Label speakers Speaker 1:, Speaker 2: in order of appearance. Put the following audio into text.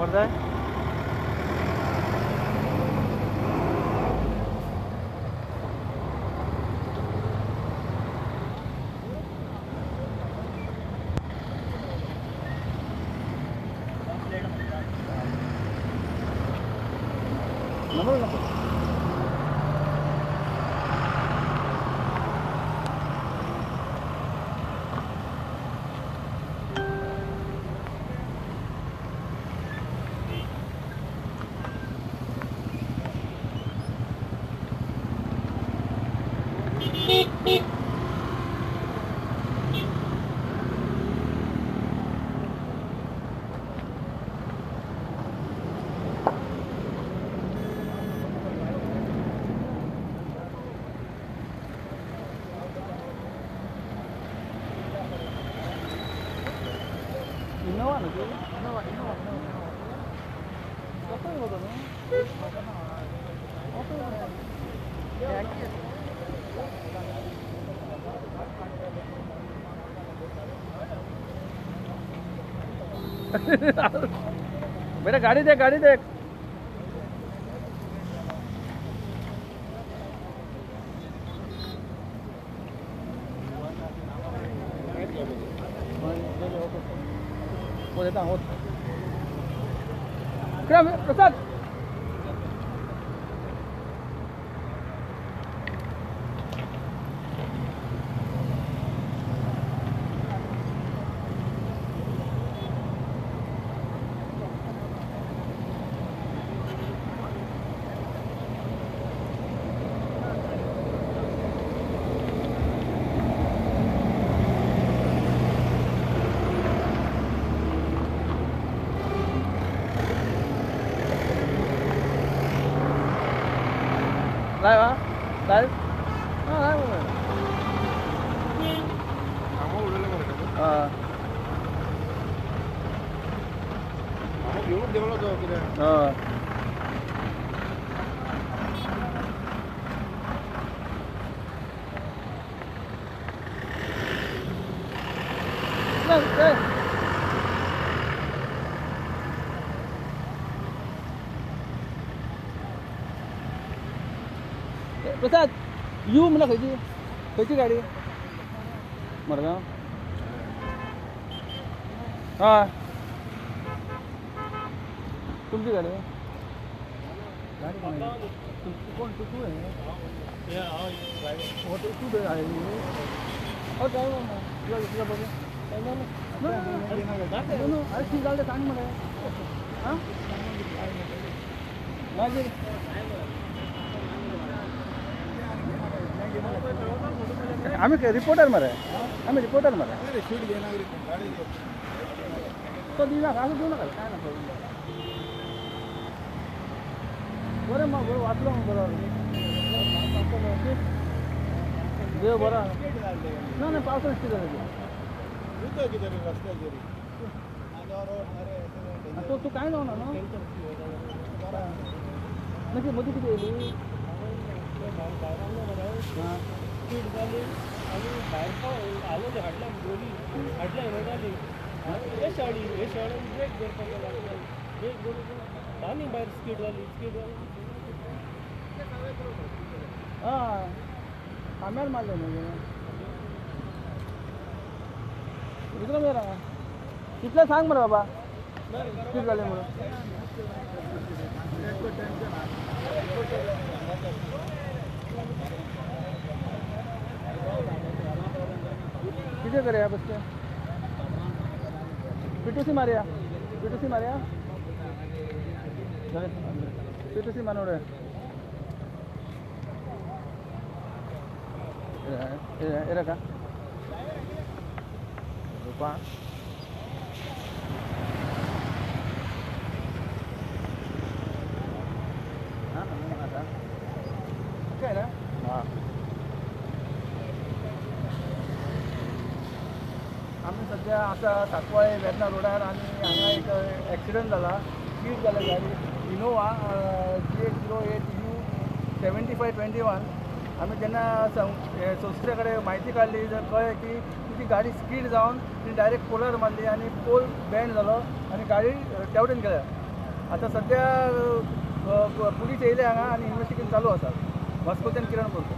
Speaker 1: मरदा number number Innova no? Innova. Apa yang bodoh nih? Apa yang? बेटा गाड़ी देख वो देता हूँ Prasad live live live Prasad यू म्हणा खयची गाडी मडगांव हाँ तुमची गाडी कोण तू आहे तू आहे हो ड्रायव्हर बघू अरे ती गाडी सांग मला हां माझी आम्ही रिपोर्टर मरे शूट घेणार तो दिला असं देऊ नका काय ना बरं मग बरं वाचलं मग बरोबर देव बरं नाही पावसाळ्यात तो तू काय जाऊ ना नक्की मध्ये किती येईल हां स्पीड झाली आणि बाहेर आलो ते हाडला रडाली हे शाळी ब्रेक धरपाक लागला ब्रेक धरून आनी भायर स्पीड जाली हां खांब्यार मारले न्हू दुसरं मेरा कितले सांग मरे बाबा स्पीड जाली म्हणून किती करे बस पिटूसी मारिया पिटूसी मानोड़े का रुपा हाँ आता काय ना हाँ आम्ही सध्या आता टाकवाळे वेदना रोडार आणि हांगा एक ॲक्सिडंट जाला स्पीड जाला गाडी इनोवा GX08U7521 आम्ही त्यांना सोसायटीकडे माहिती काढली तर कळ्ळें की ती गाडी स्पीड जावन ती डायरेक्ट पोलार मारली आणि पोल बँड झालो आणि गाडी तेवटेन गेल्या
Speaker 2: आता सध्या पुलीस येयले हांगा आनी इन्व्हेस्टिगेशन चालू आसा वास्कोच्यान किरण बोलतो.